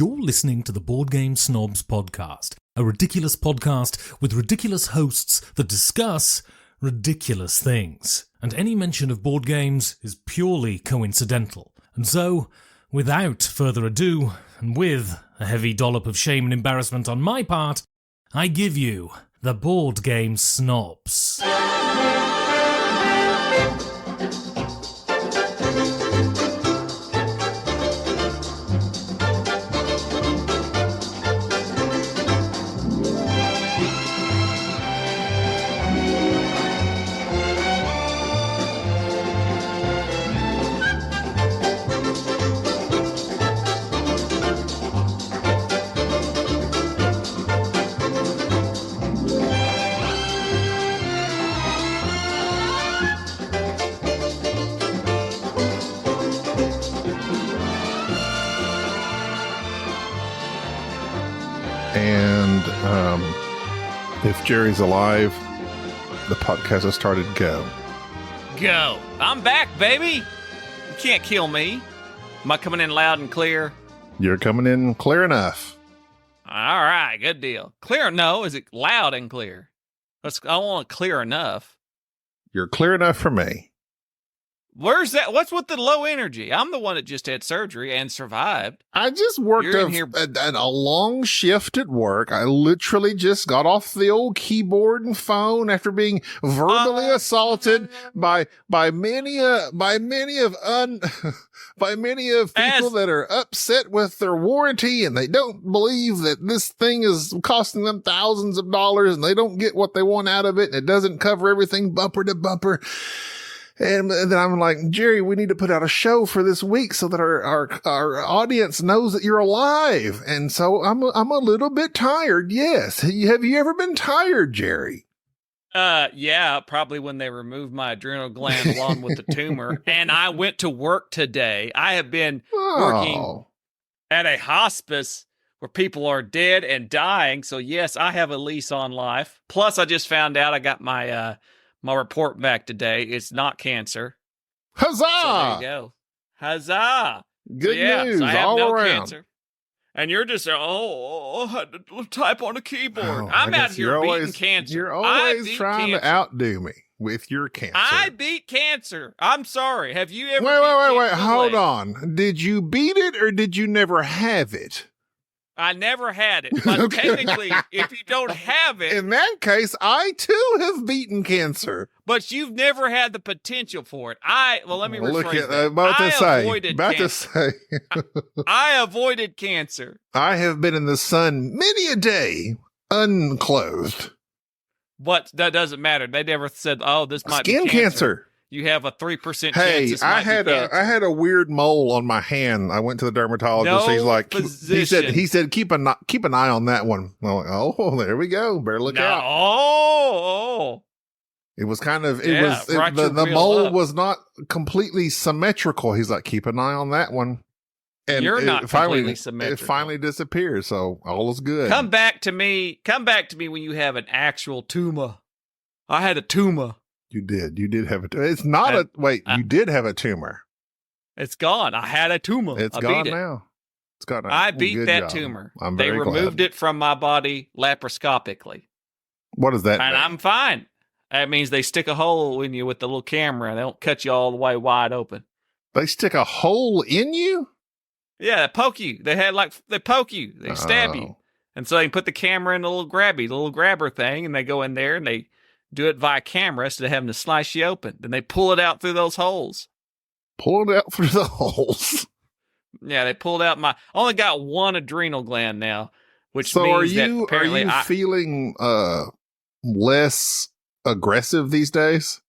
You're listening to the Board Game Snobs podcast, a ridiculous podcast with ridiculous hosts that discuss ridiculous things. And any mention of board games is purely coincidental. And so, without further ado, and with a heavy dollop of shame and embarrassment on my part, I give you the Board Game Snobs. If Jerry's alive, the podcast has started. Go. I'm back, baby. You can't kill me. Am I coming in loud and clear? You're coming in clear enough. All right, good deal. Clear? No, is it loud and clear? I want clear enough. You're clear enough for me. Where's that? What's with the low energy? I'm the one that just had surgery and survived. I just worked a long shift at work. I literally just got off the old keyboard and phone after being verbally assaulted by many of people that are upset with their warranty, and they don't believe that this thing is costing them thousands of dollars, and they don't get what they want out of it, and it doesn't cover everything bumper to bumper. And then I'm like, Jerry, we need to put out a show for this week so that our audience knows that you're alive. And so I'm a little bit tired. Yes. Have you ever been tired, Jerry? Yeah, probably when they removed my adrenal gland along with the tumor. And I went to work today. I have been working at a hospice where people are dead and dying. So yes, I have a lease on life. Plus, I just found out I got my report back today. It's not cancer. Huzzah! So there you go. Huzzah! Good news so I have all no around. Cancer. And you're just, I had to type on a keyboard. I'm out here beating cancer. You're always trying to outdo me with your cancer. I beat cancer. I'm sorry. Have you ever Wait. Hold on. Did you beat it or did you never have it? I never had it, but technically, if you don't have it... In that case, I too have beaten cancer. But you've never had the potential for it. Let me rephrase that. I avoided cancer. I have been in the sun many a day, unclothed. But that doesn't matter. They never said, this might be skin cancer. You have a 3% chance. Hey, I had a weird mole on my hand. I went to the dermatologist. He's like, he said, keep an eye on that one. I'm like, oh, there we go. Better look out. Oh. It was kind of, the mole was not completely symmetrical. He's like, keep an eye on that one. And you're not completely symmetrical. It finally disappears. So all is good. Come back to me when you have an actual tumor. I had a tumor. You did have a tumor. It's not you did have a tumor. It's gone. I had a tumor. It's gone now. It's gone. I beat that tumor. They removed it from my body laparoscopically. What does that mean? And I'm fine. That means they stick a hole in you with the little camera. They don't cut you all the way wide open. They stick a hole in you? Yeah, they poke you. They poke you. They stab you. And so they put the camera in the little grabber thing, and they go in there and they do it via camera instead of having to slice you open. Then they pull it out through those holes. Pull it out through the holes? Yeah, they pulled out I only got one adrenal gland now, which means that apparently are you feeling less aggressive these days?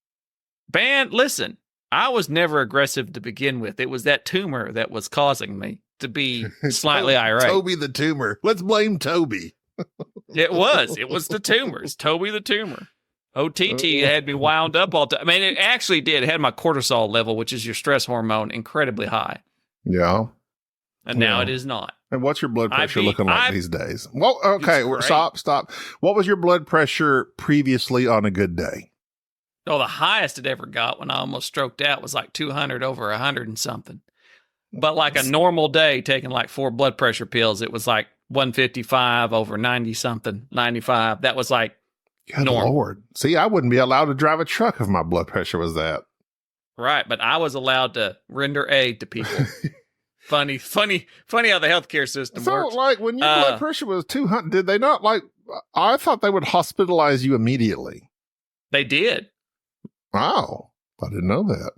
Listen, I was never aggressive to begin with. It was that tumor that was causing me to be slightly irate. Toby the tumor. Let's blame Toby. It was the tumor. It's Toby the tumor. OTT had me wound up all time. I mean, it actually did. It had my cortisol level, which is your stress hormone, incredibly high. Yeah. And now it is not. And what's your blood pressure looking like these days? Well, okay, stop. What was your blood pressure previously on a good day? Oh, the highest it ever got when I almost stroked out was like 200 over 100 and something. But like a normal day, taking like 4 blood pressure pills, it was like 155 over 90 something, 95. That was like Good normal. Lord. See, I wouldn't be allowed to drive a truck if my blood pressure was that. Right, but I was allowed to render aid to people. Funny how the healthcare system So, works. like, when your blood pressure was 200, did they not, like, I thought they would hospitalize you immediately. They did. Wow. I didn't know that.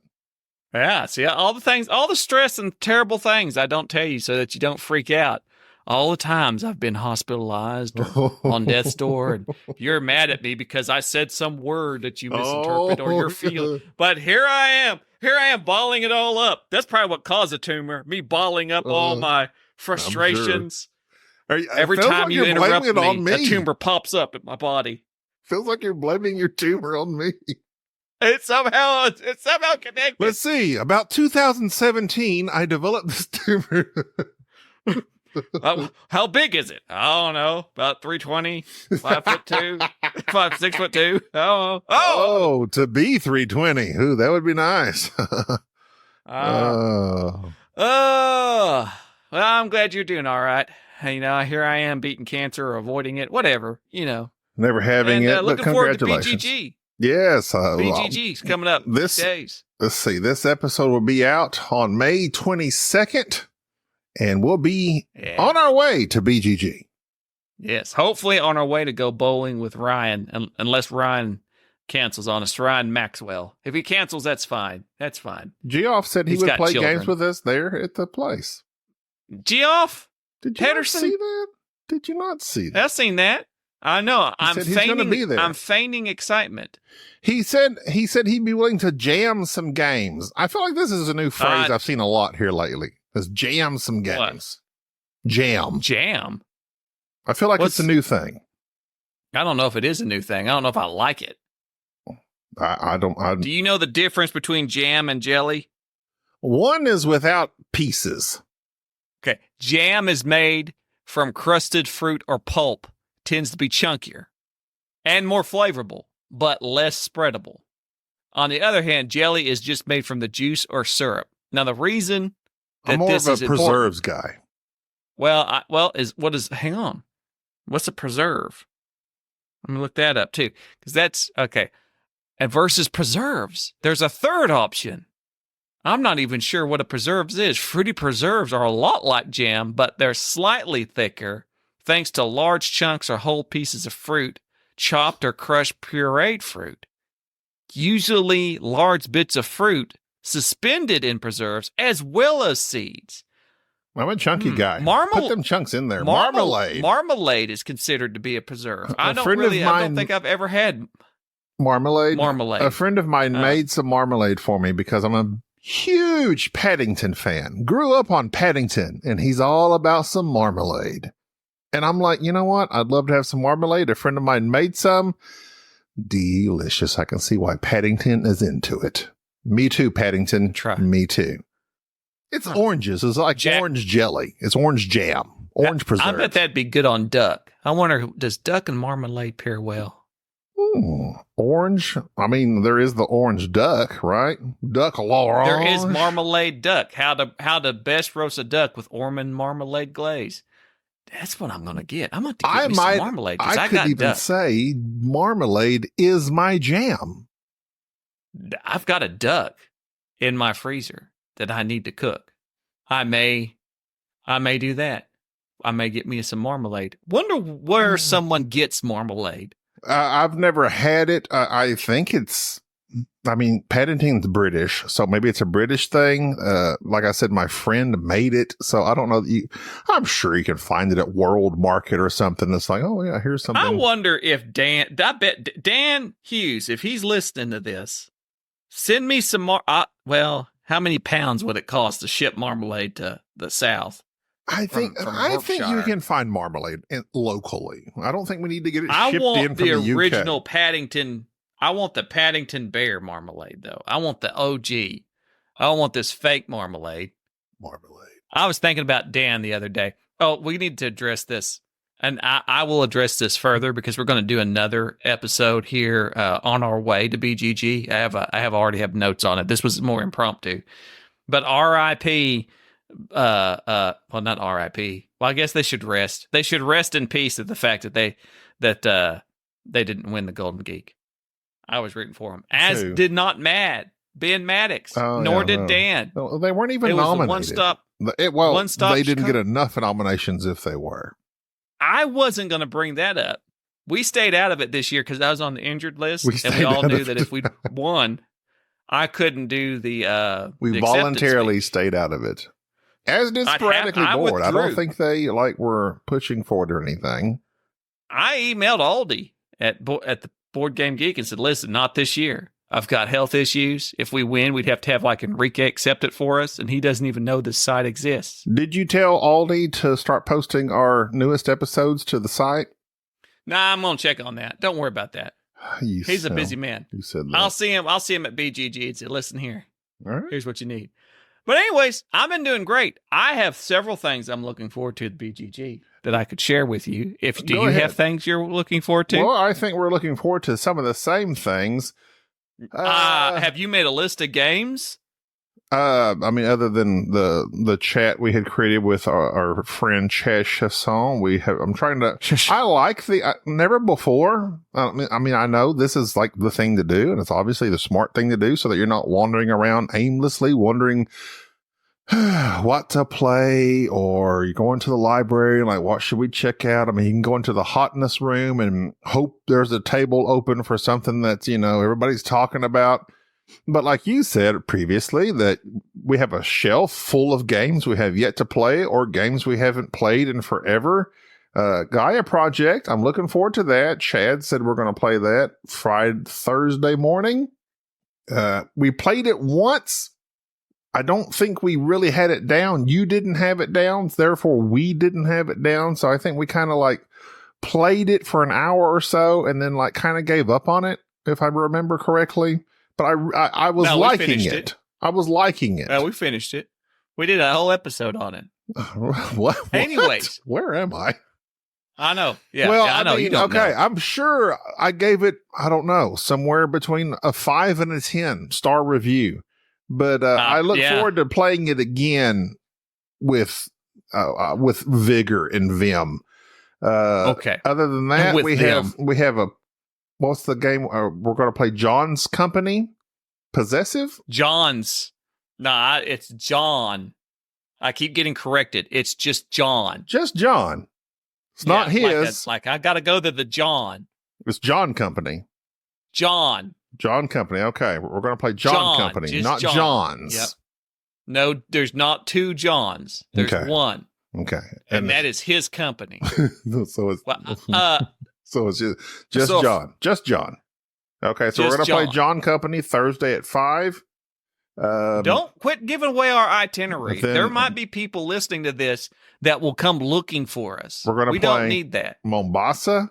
Yeah, see, all the stress and terrible things I don't tell you so that you don't freak out. All the times I've been hospitalized or on death's door, and you're mad at me because I said some word that you misinterpret or you're feeling. But here I am balling it all up. That's probably what caused the tumor, me balling up all my frustrations. Sure. Every time you interrupt me, a tumor pops up in my body. Feels like you're blaming your tumor on me. It's somehow connected. Let's see. About 2017, I developed this tumor. How big is it? I don't know. About 320, 5'2", 6'2". Oh, to be 320. Ooh, that would be nice. Well, I'm glad you're doing all right. You know, here I am beating cancer or avoiding it, whatever, you know. Never having it, but looking forward to congratulations. BGG. Yes. BGG's coming up this days. Let's see. This episode will be out on May 22nd, and we'll be on our way to BGG. Yes. Hopefully on our way to go bowling with Ryan, unless Ryan cancels on us. Ryan Maxwell. If he cancels, that's fine. That's fine. Geoff said he would play games with us there at the place. Geoff? Did you not see that? Did you not see that? I've seen that. I know. I'm feigning excitement. He said he'd be willing to jam some games. I feel like this is a new phrase I've seen a lot here lately. Is jam some games. What? Jam. I feel like it's a new thing. I don't know if it is a new thing. I don't know if I like it. I don't. Do you know the difference between jam and jelly? One is without pieces. Okay. Jam is made from crusted fruit or pulp. Tends to be chunkier and more flavorful, but less spreadable. On the other hand, jelly is just made from the juice or syrup. Now, the reason that I'm more this of is a preserves guy. Hang on. What's a preserve? Let me look that up too, because that's okay. And versus preserves, there's a third option. I'm not even sure what a preserves is. Fruity preserves are a lot like jam, but they're slightly thicker, thanks to large chunks or whole pieces of fruit, chopped or crushed pureed fruit. Usually large bits of fruit suspended in preserves, as well as seeds. I'm a chunky guy. Put them chunks in there. Marmalade. Marmalade is considered to be a preserve. I don't think I've ever had marmalade. Marmalade. A friend of mine made some marmalade for me because I'm a huge Paddington fan. Grew up on Paddington, and he's all about some marmalade. And I'm like, you know what? I'd love to have some marmalade. A friend of mine made some. Delicious. I can see why Paddington is into it. Me too, Paddington. Try. Me too. It's oranges. It's like orange jelly. It's orange jam. Orange preserve. I bet that'd be good on duck. I wonder, does duck and marmalade pair well? Orange. I mean, there is the orange duck, right? Duck l'orange. There is marmalade duck. How to best roast a duck with almond marmalade glaze. That's what I'm going to get. I'm going to get me some marmalade. I could even say marmalade is my jam. I've got a duck in my freezer that I need to cook. I may do that. I may get me some marmalade. Wonder where someone gets marmalade. I've never had it. I think Paddington's British, so maybe it's a British thing. Like I said, my friend made it, so I don't know. I'm sure you can find it at World Market or something. It's like, oh yeah, here's something. I wonder if I bet Dan Hughes, if he's listening to this, send me some more. How many pounds would it cost to ship marmalade to the South? I think you can find marmalade locally. I don't think we need to get it shipped in from the UK. I want the original Paddington. I want the Paddington Bear marmalade, though. I want the OG. I don't want this fake marmalade. I was thinking about Dan the other day. Oh, we need to address this. And I will address this further because we're going to do another episode here on our way to BGG. I already have notes on it. This was more impromptu. But RIP well, not R.I.P. Well, I guess they should rest. They should rest in peace at the fact that they didn't win the Golden Geek. I was rooting for them, as did not Ben Maddox, nor did Dan. Well, they weren't even nominated. One stop. They didn't get enough nominations if they were. I wasn't going to bring that up. We stayed out of it this year because I was on the injured list, and we all knew that if we won, I couldn't do the. We voluntarily stayed out of it, as did Sporadically Bored. I don't think they were pushing for it or anything. I emailed Aldi at the Board Game Geek and said, "Listen, not this year. I've got health issues. If we win, we'd have to have Enrique accept it for us, and he doesn't even know this site exists." Did you tell Aldi to start posting our newest episodes to the site? Nah, I'm gonna check on that. Don't worry about that. He's a busy man. You said that. I'll see him at BGG and say, "Listen here. All right. Here's what you need." But anyways, I've been doing great. I have several things I'm looking forward to at BGG that I could share with you. Do you have things you're looking forward to? Well, I think we're looking forward to some of the same things. Have you made a list of games? I mean, other than the chat we had created with our friend Chaz Chasson, I'm trying to. I like never before. I mean, I know this is the thing to do, and it's obviously the smart thing to do, so that you're not wandering around aimlessly, wondering what to play, or you're going to the library and what should we check out? I mean, you can go into the hotness room and hope there's a table open for something that's everybody's talking about. But like you said previously, that we have a shelf full of games we have yet to play, or games we haven't played in forever. Gaia Project, I'm looking forward to that. Chad said we're going to play that Thursday morning. We played it once. I don't think we really had it down. You didn't have it down, therefore we didn't have it down. So I think we kind of played it for an hour or so and then kind of gave up on it, if I remember correctly. But I was liking it. I was liking it. We finished it. We did a whole episode on it. What? Anyways. Where am I? I know. Yeah. Well, I know. You don't know. I'm sure I gave it, I don't know, somewhere between a 5 and a 10 star review. But I look forward to playing it again with vigor and vim. Okay. Other than that, we have a. What's the game? We're going to play John's Company. Possessive? John's. Nah, it's John. I keep getting corrected. It's just John. Just John. It's not his. I got to go to the John. It's John Company. John Company. Okay. We're going to play John Company, not John's. Yep. No, there's not two Johns. There's one. Okay. And that is his company. So it's just John. Just John. Okay, so we're going to play John Company Thursday at 5. Don't quit giving away our itinerary. There might be people listening to this that will come looking for us. We don't need that. Mombasa.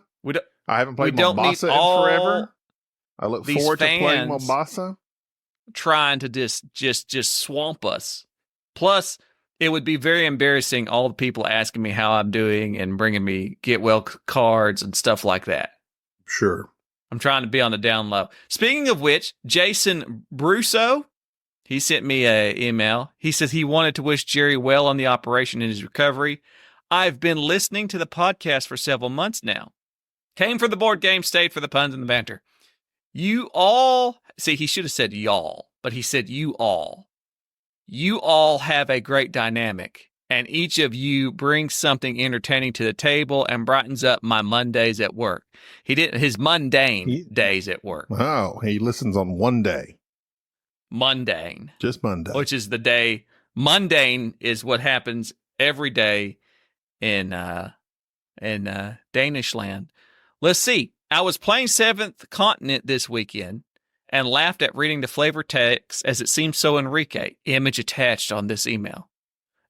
I haven't played Mombasa in forever. I look forward to playing Mombasa. Trying to just swamp us. Plus, it would be very embarrassing, all the people asking me how I'm doing and bringing me get well cards and stuff like that. Sure. I'm trying to be on the down low. Speaking of which, Jason Brusso, he sent me an email. He says he wanted to wish Jerry well on the operation in his recovery. I've been listening to the podcast for several months now. Came for the board game, stayed for the puns and the banter. You all, see, he should have said y'all, but he said you all. You all have a great dynamic, and each of you brings something entertaining to the table and brightens up my Mondays at work. His mundane days at work. Oh, he listens on one day. Mundane. Just Monday. Which is the day. Mundane is what happens every day in Danish land. Let's see. I was playing Seventh Continent this weekend and laughed at reading the flavor text as it seemed so Enrique. Image attached on this email.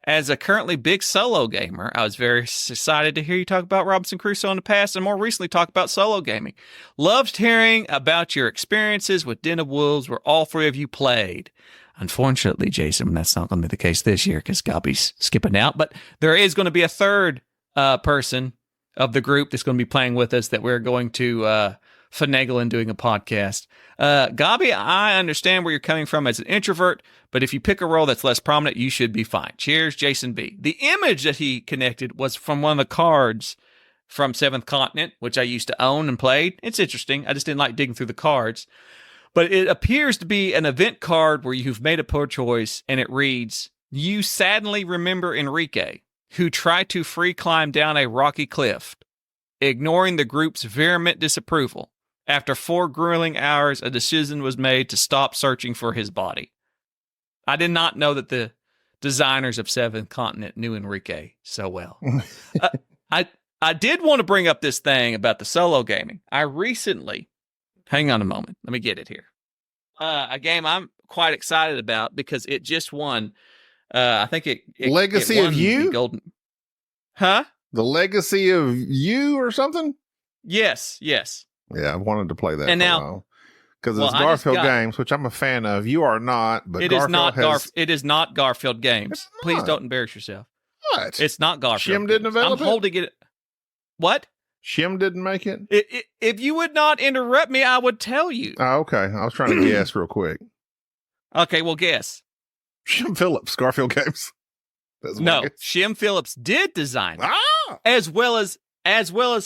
As a currently big solo gamer, I was very excited to hear you talk about Robinson Crusoe in the past and more recently talk about solo gaming. Loved hearing about your experiences with Den of Wolves where all three of you played. Unfortunately, Jason, that's not going to be the case this year because Gobby's skipping out, but there is going to be a third person of the group that's going to be playing with us that we're going to finagling doing a podcast. Gabi, I understand where you're coming from as an introvert, but if you pick a role that's less prominent, you should be fine. Cheers, Jason B. The image that he connected was from one of the cards from Seventh Continent, which I used to own and played. It's interesting. I just didn't like digging through the cards. But it appears to be an event card where you've made a poor choice, and it reads, "You sadly remember Enrique, who tried to free climb down a rocky cliff, ignoring the group's vehement disapproval. After 4 grueling hours, a decision was made to stop searching for his body." I did not know that the designers of Seventh Continent knew Enrique so well. I did want to bring up this thing about the solo gaming. I recently, hang on a moment, let me get it here. A game I'm quite excited about because it just won. I think it Legacy it won of You? the Golden. Huh? The Legacy of You or something? Yes. Yeah, I wanted to play that And for now- a while. Because Well, it's I just Garfield got- games, which I'm a fan of. You are not, but It is Garfield not has... It is not Garfield games. It's Please not. don't embarrass yourself. What? It's not Garfield. Shim didn't games. develop I'm it? holding it. What? Shim didn't make it? If you would not interrupt me, I would tell you. Oh, okay. I was trying to guess real quick. Okay, well, guess. Shim Phillips, Garfield games. That's what I No, guess. Shim Phillips did design it, Ah! as well as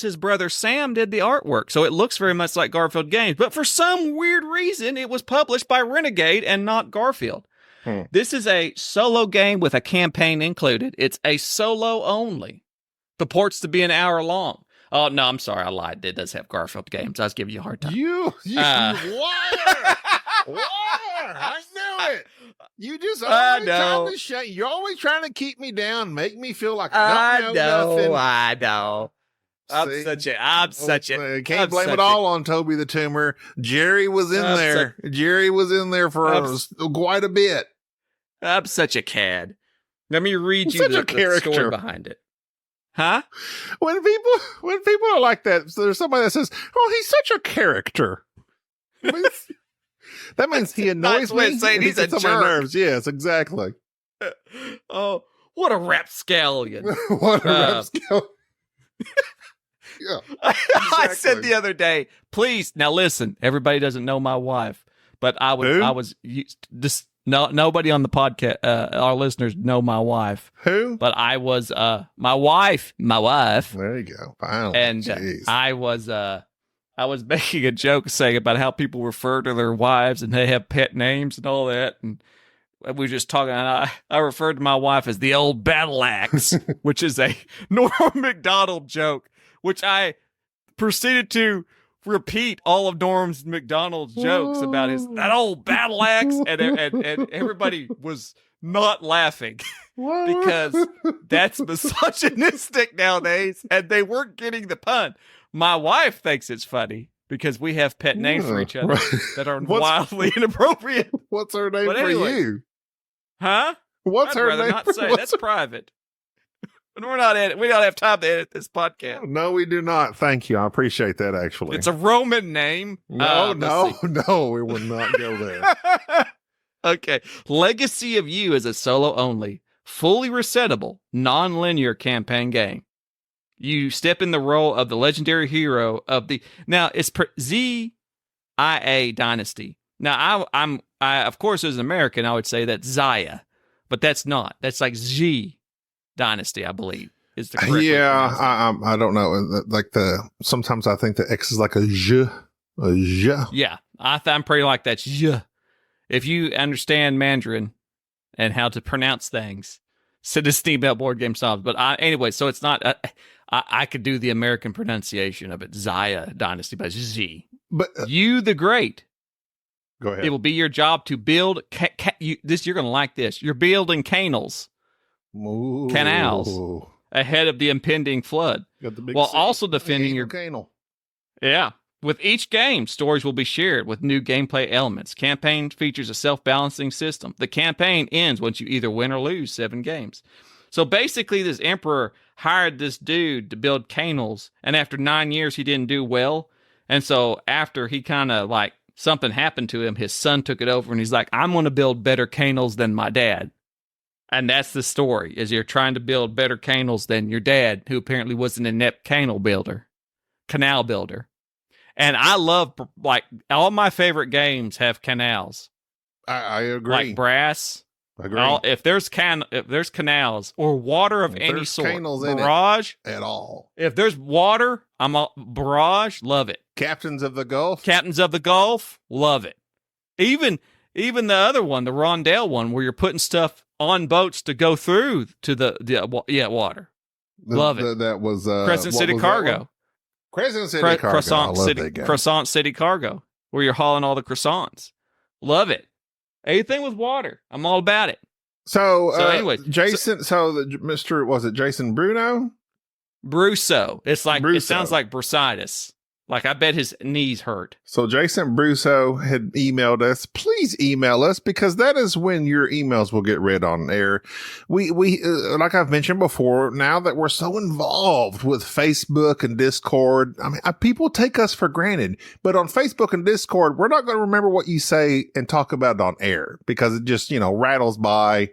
his brother Sam did the artwork. So it looks very much like Garfield games, but for some weird reason, it was published by Renegade and not Garfield. This is a solo game with a campaign included. It's a solo only. Purports to be an hour long. Oh, no, I'm sorry. I lied. It does have Garfield games. I was giving you a hard time. You liar! Liar! I knew it. You just always trying to shut. You're always trying to keep me down, make me feel like I don't know nothing. I know. I'm See? such a. Can't blame it all on Toby the Tumor. Jerry was in there. Jerry was in there for quite a bit. I'm such a cad. Let me read you Such a the character. story behind it. Huh? When people are like that, so there's somebody that says, "Oh, he's such a character." That means he annoys way of me. saying and he's he a gets on my jerk. nerves. Yes, exactly. Oh, what a rapscallion. What a rapscallion. Yeah. I said Exactly. the other day, please, now listen, everybody doesn't know my wife, but nobody on the podcast, our listeners know my wife. Who? But I was, my wife. There you go. Finally. And Jeez. I was making a joke saying about how people refer to their wives and they have pet names and all that. And we were just talking, and I referred to my wife as the old battle axe, which is a Norm McDonald joke, which I proceeded to repeat all of Norm McDonald's jokes about that old battle axe. And everybody was not laughing because that's misogynistic nowadays. And they weren't getting the pun. My wife thinks it's funny because we have pet names for each other that are wildly inappropriate. What's her name But for anyway. you? Huh? What's I'd her rather name? not say. That's private. And we don't have time to edit this podcast. No, we do not. Thank you. I appreciate that, actually. It's a Roman name. No, Let's see. we will not go there. Okay. Legacy of You is a solo only, fully resettable, non-linear campaign game. You step in the role of the legendary hero of the ZIA Dynasty. Now, I of course, as an American, I would say that's Zaya, but that's not. That's like Z Dynasty, I believe, is the correct. Yeah, I don't know. Like sometimes I think the X is like a J. Yeah, I'm pretty like that. J. If you understand Mandarin and how to pronounce things, send us an email, Board Game Snobs. But anyway, so it's not. I could do the American pronunciation of it, Zaya Dynasty, by Z. But You the Great. go ahead. It will be your job to build you're going to like this. You're building canals canals. Ahead of the impending flood, Got the big while C. also defending your canal. Yeah. With each game, stories will be shared with new gameplay elements. Campaign features a self-balancing system. The campaign ends once you either win or lose 7 games. So basically, this emperor hired this dude to build canals, and after 9 years, he didn't do well. And so after he kind of like something happened to him, his son took it over, and he's like, I'm going to build better canals than my dad. And that's the story, is you're trying to build better canals than your dad, who apparently was an inept canal builder. And I love, like, all my favorite games have canals. I agree. Like brass. Agree. If there's canals or water of any sort, barrage at all. If there's water, barrage, love it. Captains of the Gulf, love it. Even the other one, the Rondell one, where you're putting stuff on boats to go through to the water. Love it. That was Crescent City Cargo. Crescent City Cargo. Croissant City Cargo, where you're hauling all the croissants. Love it. Anything with water, I'm all about it. So anyway, Jason. Mr. Was it Jason Bruno? Brusso. It sounds like bursitis. Like, I bet his knees hurt. So Jason Brusso had emailed us. Please email us, because that is when your emails will get read on air. We like I've mentioned before, now that we're so involved with Facebook and Discord, I mean, people take us for granted. But on Facebook and Discord, we're not going to remember what you say and talk about it on air, because it just, rattles by,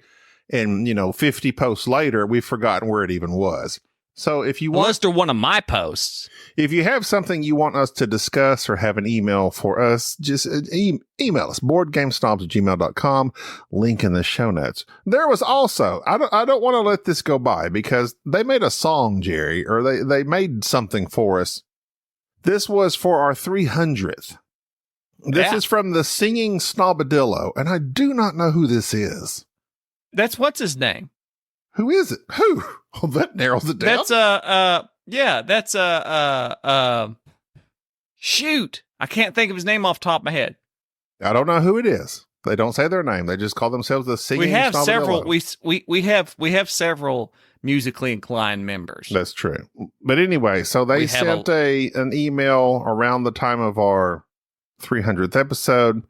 and 50 posts later, we've forgotten where it even was. So if you want, unless they're one of my posts, if you have something you want us to discuss or have an email for us, just email us, boardgamesnobs@gmail.com, link in the show notes. There was also, I don't want to let this go by, because they made a song, Jerry, or they made something for us. This was for our 300th. This is from the Singing Snobadillo, and I do not know who this is. That's what's his name. Who is it? Who? Oh, that narrows it down. Shoot. I can't think of his name off the top of my head. I don't know who it is. They don't say their name. They just call themselves the Singing Snobadillo. We have several musically inclined members. That's true. But anyway, so they sent an email around the time of our 300th episode.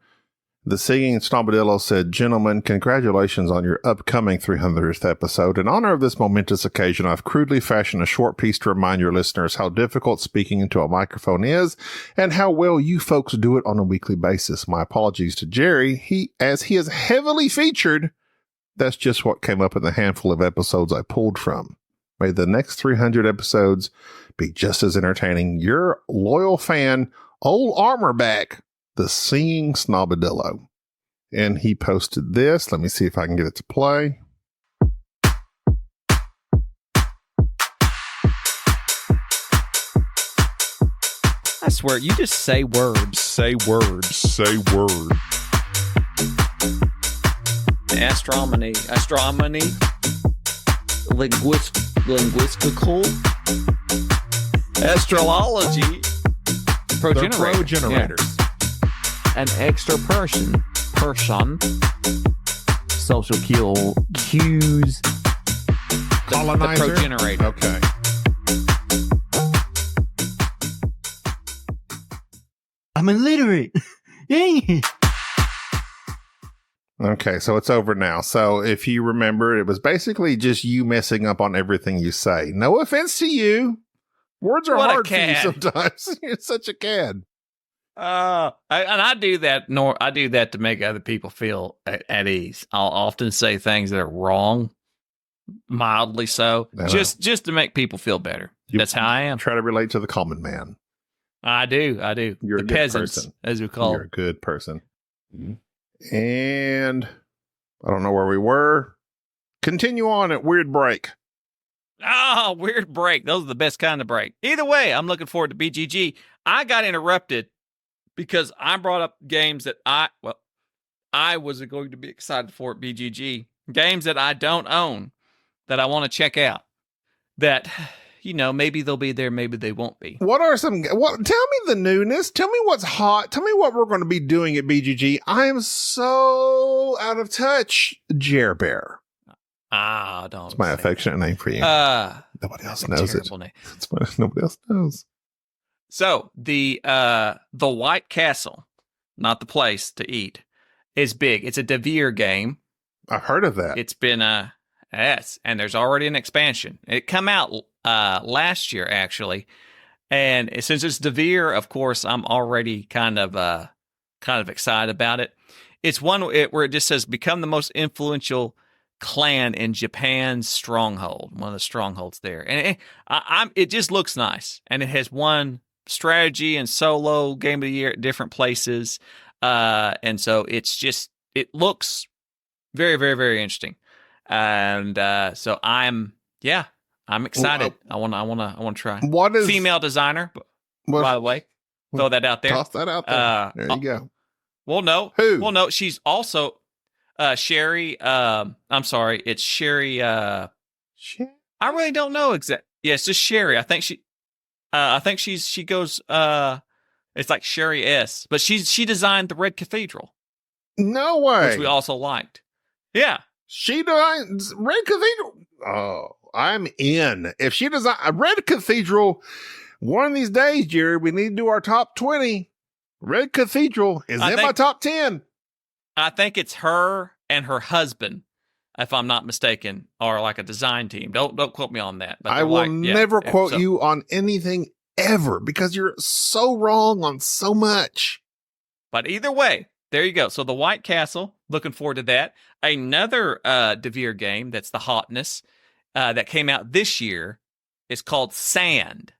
The Singing Snobadillo said, "Gentlemen, congratulations on your upcoming 300th episode. In honor of this momentous occasion, I've crudely fashioned a short piece to remind your listeners how difficult speaking into a microphone is, and how well you folks do it on a weekly basis. My apologies to Jerry. As he is heavily featured, that's just what came up in the handful of episodes I pulled from. May the next 300 episodes be just as entertaining. Your loyal fan, Old Armorback, the Singing Snobadillo." And he posted this. Let me see if I can get it to play. I swear, you just say words. Say words. Astronomy, linguistical, astrology, progenitors. Yeah. An extra person, social cues, colonizer, the progenerator. Okay. I'm illiterate. Dang. Okay, so it's over now. So if you remember, it was basically just you messing up on everything you say. No offense to you. Words are hard for you sometimes. You're such a cad. I do that. I do that to make other people feel at ease. I'll often say things that are wrong, mildly so, just to make people feel better. That's how I am. Try to relate to the common man. I do. You're the a good peasants, person. as we call. You're a good person. Mm-hmm. And I don't know where we were. Continue on at Weird Break. Oh, Weird Break. Those are the best kind of break. Either way, I'm looking forward to BGG. I got interrupted because I brought up games that I was going to be excited for at BGG. Games that I don't own, that I want to check out. That, maybe they'll be there, maybe they won't be. Tell me the newness. Tell me what's hot. Tell me what we're going to be doing at BGG. I am so out of touch, Jer Bear. Don't. It's my affectionate name for you. Nobody else knows it. It's nobody else knows. So the White Castle, not the place to eat, is big. It's a De Vere game. I've heard of that. It's been yes, and there's already an expansion. It come out last year actually, and since it's De Vere, of course, I'm already kind of excited about it. It's one where it just says become the most influential clan in Japan's stronghold, one of the strongholds there, and it just looks nice, and it has won strategy and solo game of the year at different places. And so it looks very, very, very interesting. And so I'm excited. I want to try. What is female designer, by the way? Throw that out there. Toss that out there. There you go. Well, no. Who? Well, no. She's also Sherry. I'm sorry. It's Sherry. I really don't know exactly. Yeah, it's just Sherry. I think she goes. It's like Sherry S. But she designed the Red Cathedral. No way. Which we also liked. Yeah. She designed Red Cathedral. Oh, I'm in. If she designed a Red Cathedral, one of these days, Jerry, we need to do our top 20. Red Cathedral is in my top 10. I think it's her and her husband, if I'm not mistaken, are like a design team. Don't quote me on that. But I will never quote you on anything ever because you're so wrong on so much. But either way, there you go. So the White Castle, looking forward to that. Another DeVere game that's the hotness that came out this year is called Sand.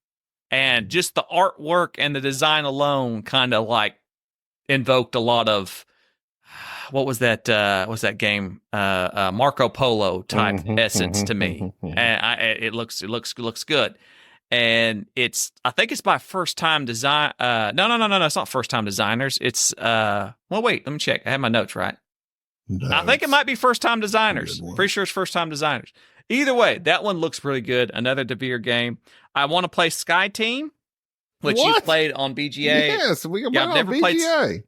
And just the artwork and the design alone kind of like invoked a lot of, what was that game? Marco Polo type essence to me. And it looks good. And I think it's by first time design. No, it's not first time designers. It's well, wait, let me check. I have my notes right. No, I think it might be first time designers. Pretty sure it's first time designers. Either way, that one looks really good. Another DeVere game. I want to play Sky Team, which you played on BGA. Yes, we can play on BGA.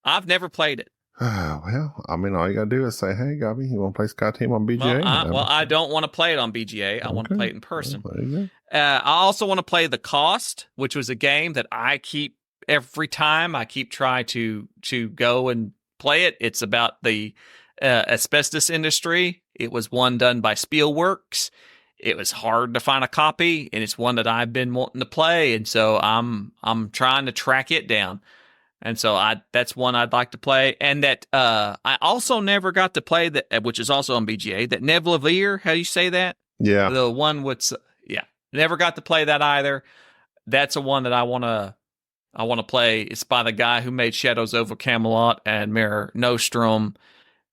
I've never played it. Well, I mean, all you got to do is say, hey, Gabby, you want to play Sky Team on BGA? I don't want to play it on BGA. I want to play it in person. I also want to play The Cost, which was a game that I keep every time I keep trying to go and play it. It's about the asbestos industry. It was one done by Spielworks. It was hard to find a copy, and it's one that I've been wanting to play, and so I'm trying to track it down. And so that's one I'd like to play. And that I also never got to play that, which is also on BGA, that Nevlavir, how do you say that? Yeah. The one with never got to play that either. That's a one that I want to play. It's by the guy who made Shadows over Camelot and Mare Nostrum.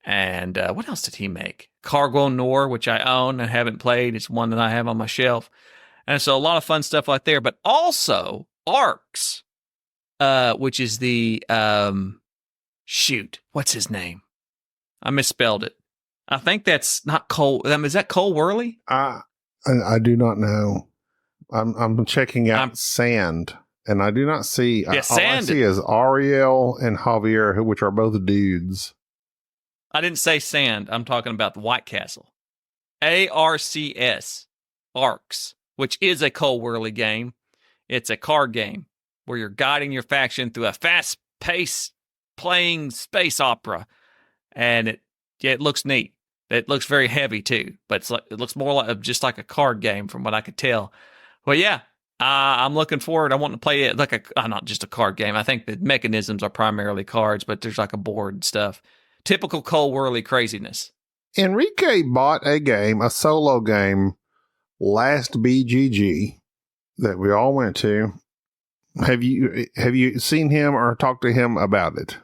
And what else did he make? Cargo Nor, which I own and haven't played. It's one that I have on my shelf. And so a lot of fun stuff like there. But also Arcs, which is the what's his name? I misspelled it. I think that's not Cole. Is that Cole Worley? I do not know. I'm checking out Sand, and I do not see. Yeah, Sand. All I see is Ariel and Javier, which are both dudes. I didn't say Sand. I'm talking about the White Castle. ARCS, Arcs, which is a Cole Worley game. It's a card game where you're guiding your faction through a fast-paced playing space opera, and it looks neat. It looks very heavy too, but it looks more like just like a card game from what I could tell. Well, yeah, I'm looking forward. I want to play it like not just a card game. I think the mechanisms are primarily cards, but there's like a board and stuff. Typical Cole Worley craziness. Enrique bought a solo game, last BGG that we all went to. Have you seen him or talked to him about it?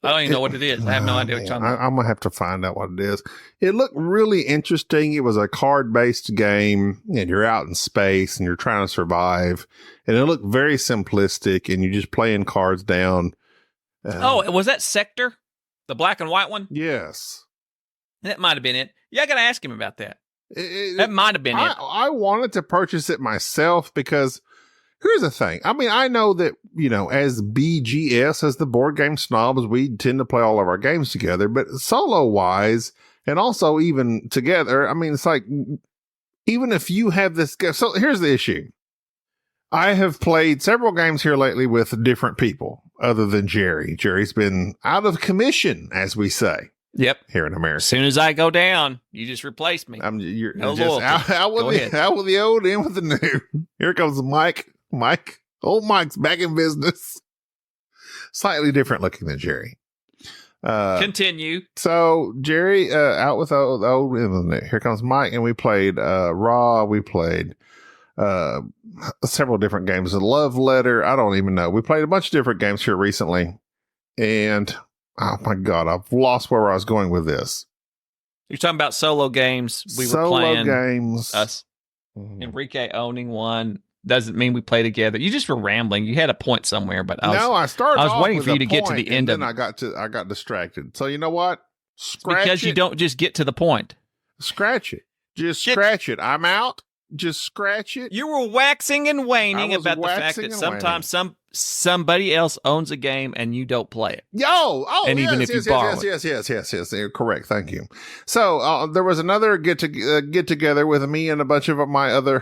I don't even know what it is. I have no idea what you're talking about. I'm going to have to find out what it is. It looked really interesting. It was a card-based game, and you're out in space, and you're trying to survive. And it looked very simplistic, and you're just playing cards down. Was that Sector? The black and white one? Yes. That might have been it. Yeah, I got to ask him about that. That might have been it. I wanted to purchase it myself because here's the thing. I mean, I know that, as BGS, as the Board Game Snobs, we tend to play all of our games together, but solo-wise, and also even together, I mean, it's like, even if you have this... So here's the issue. I have played several games here lately with different people other than Jerry. Jerry's been out of commission, as we say. Yep. Here in America. As soon as I go down, you just replace me. You're just out with the old, in with the new. Here comes Mike. Old Mike's back in business. Slightly different looking than Jerry. Continue. So Jerry out with the old. Here comes Mike, and we played Raw. We played several different games. A love letter. I don't even know. We played a bunch of different games here recently. And oh my God, I've lost where I was going with this. You're talking about solo games. We were Solo playing games. us. Enrique owning one doesn't mean we play together. You just were rambling. You had a point somewhere, but I was waiting for you to get to the end of it. Then I got distracted. So you know what? Because you don't just get to the point. Scratch it. Just scratch it. I'm out. Just scratch it. You were waxing and waning about the fact that sometimes somebody else owns a game and you don't play it. And yes, even if you borrow it. Yes. You're correct. Thank you. So there was another get together with me and a bunch of my other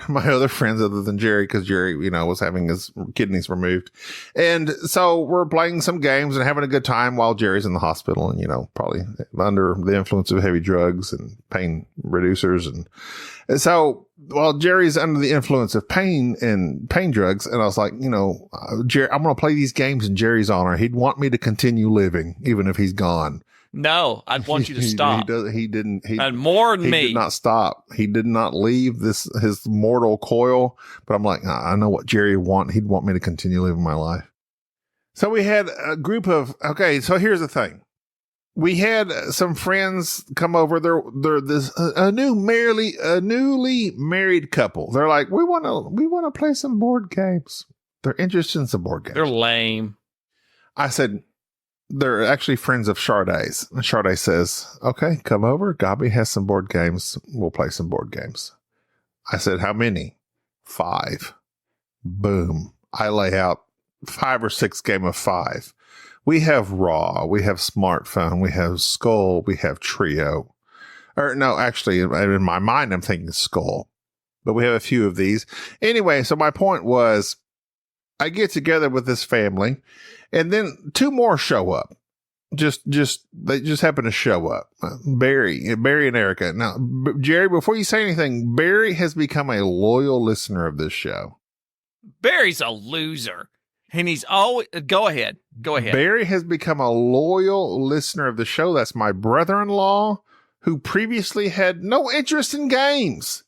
friends other than Jerry, because Jerry, was having his kidneys removed, and so we're playing some games and having a good time while Jerry's in the hospital and probably under the influence of heavy drugs and pain reducers and so. Well, Jerry's under the influence of pain drugs. And I was like, Jerry, I'm going to play these games in Jerry's honor. He'd want me to continue living, even if he's gone. No, I'd want you to stop. He didn't. And more than me. He did not stop. He did not leave his mortal coil. But I'm like, I know what Jerry would want. He'd want me to continue living my life. So we had a group of, okay, so here's the thing. We had some friends come over. They're a newly married couple. They're like, we want to play some board games. They're interested in some board games. They're lame. I said, they're actually friends of Shardae's. And Shardae says, okay, come over. Gabi has some board games. We'll play some board games. I said, how many? 5. Boom. I lay out 5 or 6 game of 5. We have Raw, we have Smartphone, we have Skull, we have Trio. Or no, actually, in my mind, I'm thinking Skull. But we have a few of these. Anyway, so my point was, I get together with this family, and then 2 more show up. They just happen to show up. Barry and Erica. Now, Jerry, before you say anything, Barry has become a loyal listener of this show. Barry's a loser. And he's always, go ahead. Barry has become a loyal listener of the show. That's my brother-in-law, who previously had no interest in games.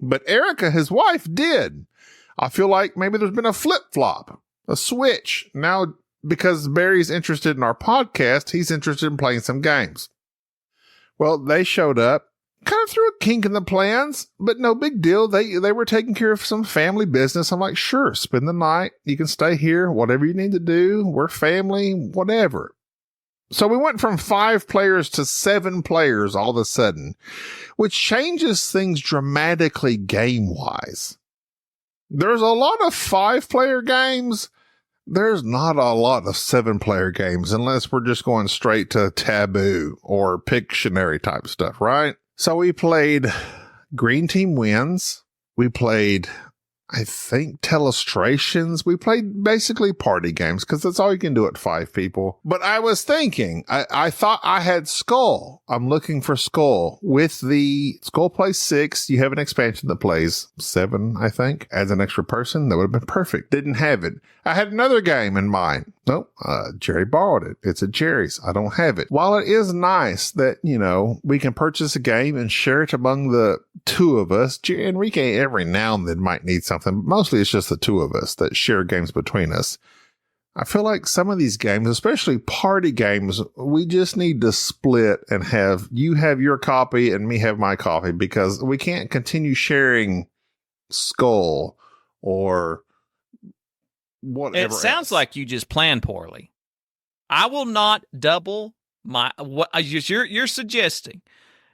But Erica, his wife, did. I feel like maybe there's been a flip-flop, a switch. Now, because Barry's interested in our podcast, he's interested in playing some games. Well, they showed up. Kind of threw a kink in the plans, but no big deal. They were taking care of some family business. I'm like, sure, spend the night. You can stay here, whatever you need to do. We're family, whatever. So we went from 5 players to 7 players all of a sudden, which changes things dramatically game-wise. There's a lot of 5-player games. There's not a lot of 7-player games unless we're just going straight to Taboo or Pictionary type stuff, right? So we played Green Team Wins. We played, I think, Telestrations. We played basically party games because that's all you can do at 5 people. But I was thinking, I thought I had Skull. I'm looking for Skull. With the Skull plays 6. You have an expansion that plays 7, I think. Adds an extra person. That would have been perfect. Didn't have it. I had another game in mind. Nope. Jerry borrowed it. It's at Jerry's. I don't have it. While it is nice that, we can purchase a game and share it among the 2 of us, Enrique every now and then might need something. But mostly it's just the 2 of us that share games between us. I feel like some of these games, especially party games, we just need to split and have you have your copy and me have my copy, because we can't continue sharing Skull or whatever. It sounds like you just plan poorly. I will not double my what you're suggesting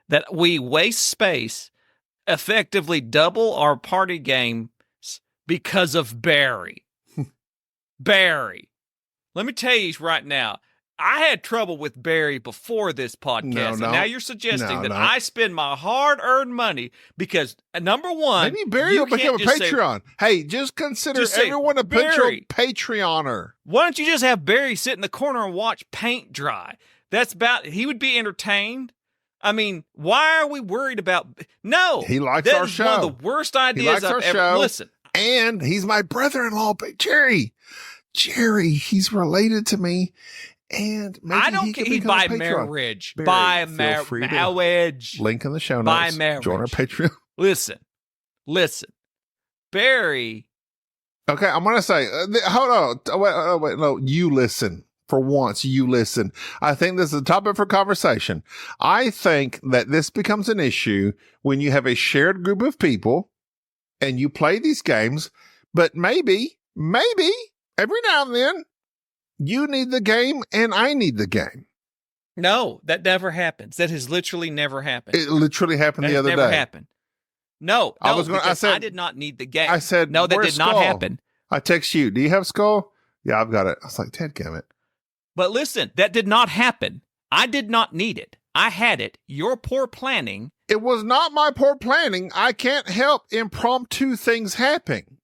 that we waste space, effectively double our party games because of Barry. Barry. Let me tell you right now, I had trouble with Barry before this podcast. And now you're suggesting that I spend my hard-earned money because, number one, maybe Barry will become a Patreon. Hey, just consider everyone a Patreoner. Why don't you just have Barry sit in the corner and watch paint dry? He would be entertained. I mean, why are we worried about? No, he likes our show. One of the worst ideas I've ever. Listen, and he's my brother-in-law, Jerry. Jerry, he's related to me, and maybe I don't. He by marriage, Barry, by marriage. Link in the show notes. By marriage. Join our Patreon. Listen. Barry. Okay, I'm going to say, hold on. Wait, no, you listen. For once, you listen. I think this is a topic for conversation. I think that this becomes an issue when you have a shared group of people and you play these games, but maybe, every now and then, you need the game and I need the game. No, that never happens. That has literally never happened. It literally happened the other day. Never happened. No, I said I did not need the game. I said, no, that did Skull? not happen. I text you. Do you have Skull? Yeah, I've got it. I was like, dadgummit. But listen, that did not happen. I did not need it. I had it. Your poor planning. It was not my poor planning. I can't help impromptu things happening.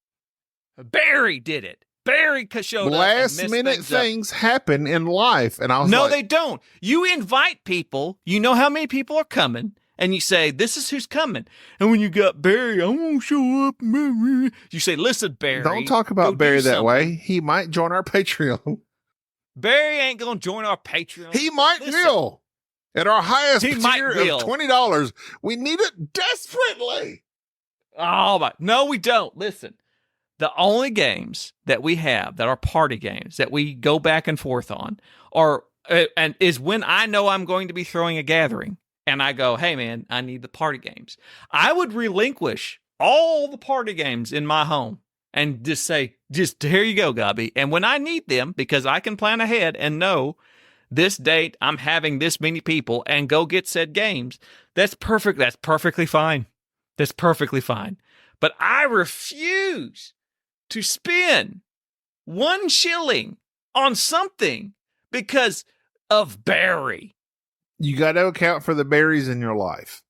Barry did it. Barry showed up. Last minute things happen in life. And I was no, they don't. You invite people. You know how many people are coming. And you say, this is who's coming. And when you got Barry, I won't show up. You say, listen, Barry. Don't talk about Barry that way. He might join our Patreon. Barry ain't going to join our Patreon. He might will. At our highest tier of $20. We need it desperately. Oh, my. No, we don't. Listen. The only games that we have that are party games that we go back and forth on is when I know I'm going to be throwing a gathering and I go, hey, man, I need the party games. I would relinquish all the party games in my home and just say, here you go, Gobby. And when I need them, because I can plan ahead and know this date, I'm having this many people and go get said games, that's perfect. That's perfectly fine. That's perfectly fine. But I refuse to spend 1 shilling on something because of Barry. You got to account for the berries in your life.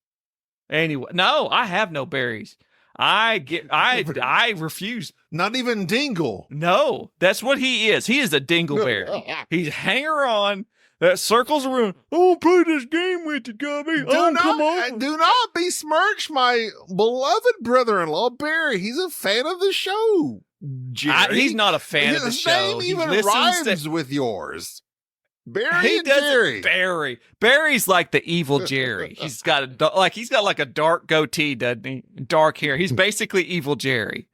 Anyway, no, I have no berries. I refuse. Not even Dingle. No, that's what he is. He is a dingleberry. He's hanger on that circles around. Oh, play this game with you, Gubby. Come on. Do not besmirch my beloved brother-in-law, Barry. He's a fan of the show. Jerry. He's not a fan of the show. His name even rhymes with yours. Barry he and Jerry. Barry. Barry's like the evil Jerry. He's got like a dark goatee, doesn't he? Dark hair. He's basically evil Jerry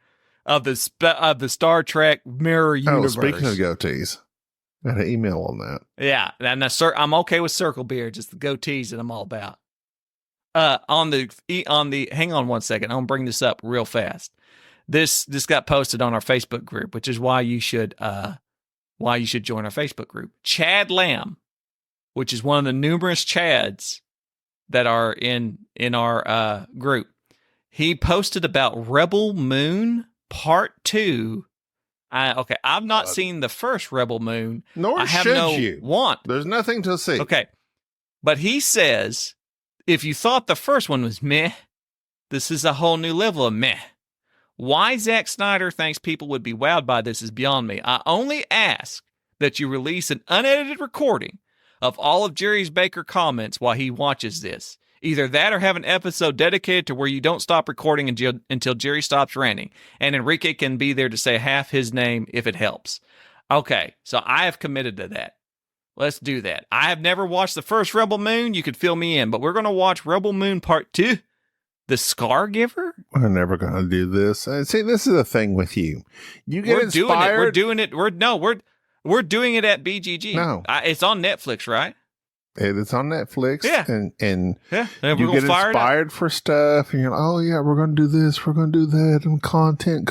of the Star Trek mirror universe. Oh, speaking of goatees, I got an email on that. Yeah, and I'm okay with circle beards. It's the goatees that I'm all about. On the hang on one second. I'm gonna bring this up real fast. This got posted on our Facebook group, which is why you should join our Facebook group. Chad Lamb, which is one of the numerous Chads that are in our group. He posted about Rebel Moon Part 2. I've not seen the first Rebel Moon. Nor should you. There's nothing to see. Okay. But he says, if you thought the first one was meh, this is a whole new level of meh. Why Zack Snyder thinks people would be wowed by this is beyond me. I only ask that you release an unedited recording of all of Jerry's Baker comments while he watches this. Either that or have an episode dedicated to where you don't stop recording until Jerry stops ranting. And Enrique can be there to say half his name if it helps. Okay, so I have committed to that. Let's do that. I have never watched the first Rebel Moon. You could fill me in. But we're going to watch Rebel Moon Part 2. The Scar Giver? We're never going to do this. See, this is the thing with you. You get inspired. We're doing it. We're doing it at BGG. No. It's on Netflix, right? It's on Netflix. Yeah. And yeah. You get inspired for stuff. And you're like, oh, yeah, we're going to do this. We're going to do that. And content.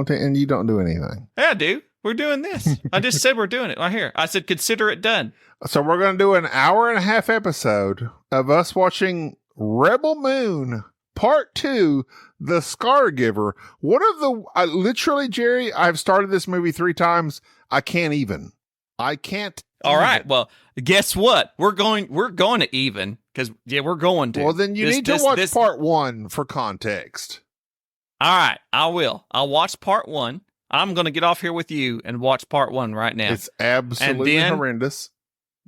And you don't do anything. Yeah, dude. We're doing this. I just said we're doing it right here. I said, consider it done. So we're going to do an 1.5-hour episode of us watching Rebel Moon Part 2, The Scar Giver. One of the, literally, Jerry, I've started this movie 3 times. I can't. All right. Well, guess what? We're going to even because we're going to. Well, then you need to watch Part 1 for context. All right. I will. I'll watch Part 1. I'm going to get off here with you and watch Part 1 right now. It's absolutely horrendous.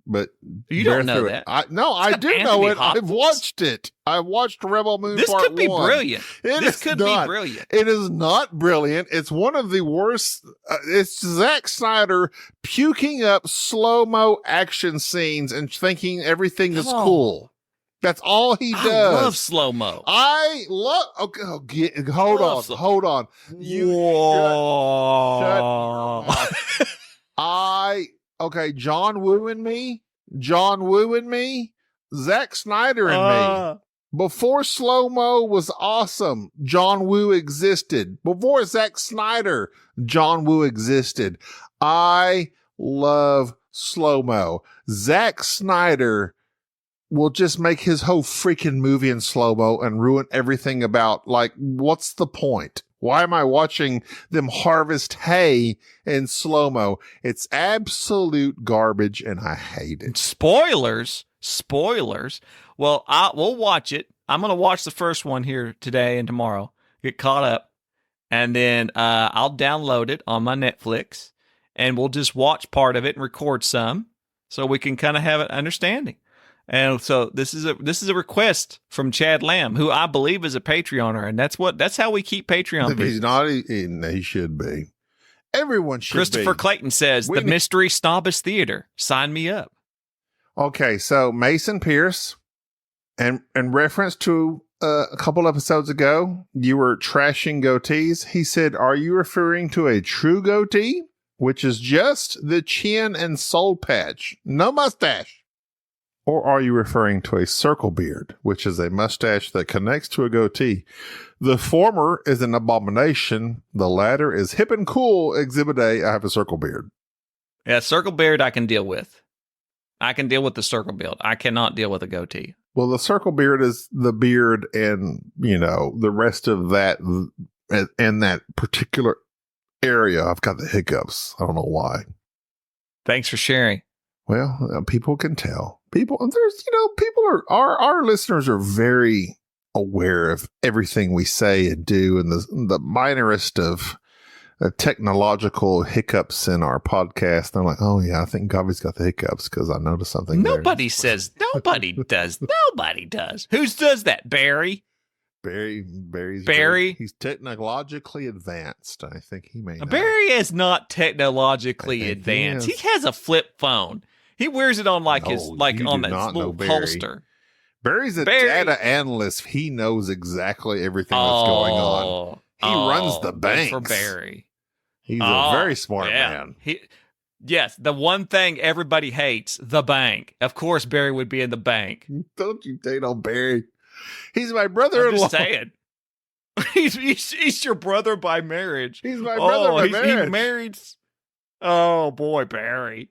But you don't know that. I do know it. I've watched it. I watched Rebel Moon Part 1. This could be brilliant. This could be brilliant. It is not brilliant. It's one of the worst. It's Zack Snyder puking up slow-mo action scenes and thinking everything is cool. That's all he does. I love slow mo. I love. Okay, hold on. You shut your mouth. John Woo and me, Zack Snyder and me. Before slow-mo was awesome, John Woo existed. Before Zack Snyder, John Woo existed. I love slow-mo. Zack Snyder will just make his whole freaking movie in slow-mo and ruin everything about, like, what's the point? Why am I watching them harvest hay in slow-mo? It's absolute garbage, and I hate it. Spoilers. Well, we'll watch it. I'm going to watch the first one here today and tomorrow, get caught up, and then I'll download it on my Netflix, and we'll just watch part of it and record some so we can kind of have an understanding. And so this is a request from Chad Lamb, who I believe is a Patreoner, and that's how we keep Patreon. If he's not, he should be. Everyone should be. Christopher Clayton says, the Mystery Snobs Theater. Sign me up. Okay, so Mason Pierce, and in reference to a couple episodes ago, you were trashing goatees. He said, are you referring to a true goatee, which is just the chin and soul patch, no mustache? Or are you referring to a circle beard, which is a mustache that connects to a goatee? The former is an abomination. The latter is hip and cool. Exhibit A, I have a circle beard. Yeah, circle beard I can deal with. I can deal with the circle beard. I cannot deal with a goatee. Well, the circle beard is the beard and, the rest of that in that particular area. I've got the hiccups. I don't know why. Thanks for sharing. Well, people can tell. Our listeners are very aware of everything we say and do, and the minorest of technological hiccups in our podcast. They're like, oh yeah, I think Gavi's got the hiccups because I noticed something. Nobody says. Nobody does. Nobody does. Who does that? Barry. Barry. He's technologically advanced. I think he may. Barry is not technologically advanced. He has a flip phone. He wears it on his little holster. Barry's a data analyst. He knows exactly everything that's going on. He runs the bank for Barry. He's a very smart man. Yes, the one thing everybody hates, the bank. Of course, Barry would be in the bank. Don't you date on Barry? He's my brother-in-law. I'm just saying. He's your brother by marriage. He's my brother by marriage. He married. Oh boy, Barry.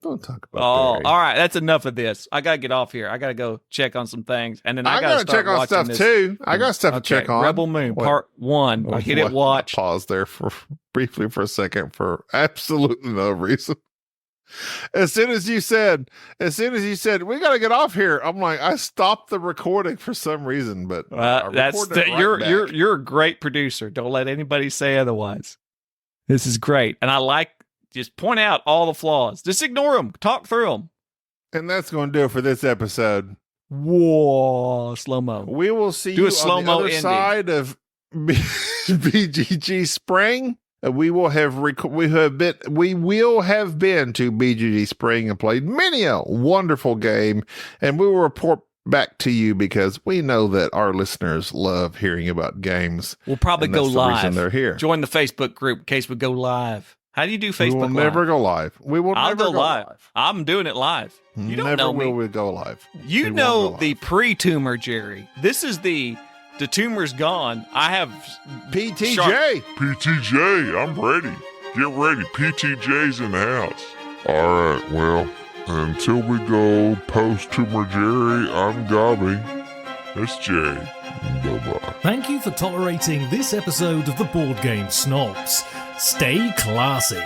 Don't talk about Barry. All right. That's enough of this. I got to get off here. I got to go check on some things. And then I got to check on stuff too. I got stuff to check on. Rebel Moon, Part 1. I hit it, watch. Pause there briefly for a second for absolutely no reason. As soon as you said, we got to get off here, I'm like, I stopped the recording for some reason, but you're a great producer. Don't let anybody say otherwise. This is great. And I like, just point out all the flaws. Just ignore them. Talk through them. And that's going to do it for this episode. Whoa, slow-mo. We will see you on the other side of BGG Spring. We will have been to BGG Spring and played many a wonderful game, and we will report back to you because we know that our listeners love hearing about games. We'll probably go live. The reason they're here. Join the Facebook group in case we go live. How do you do Facebook Live? We will never go live. I'll go live. I'm doing it live. You don't know me. Never will we go live. You know the pre-tumor, Jerry. This is the tumor's gone. I have PTJ. PTJ, I'm ready. Get ready. PTJ's in the house. All right, well, until we go post-tumor Jerry, I'm Gabi. That's Jay. Bye-bye. Thank you for tolerating this episode of the Board Game Snobs. Stay classy.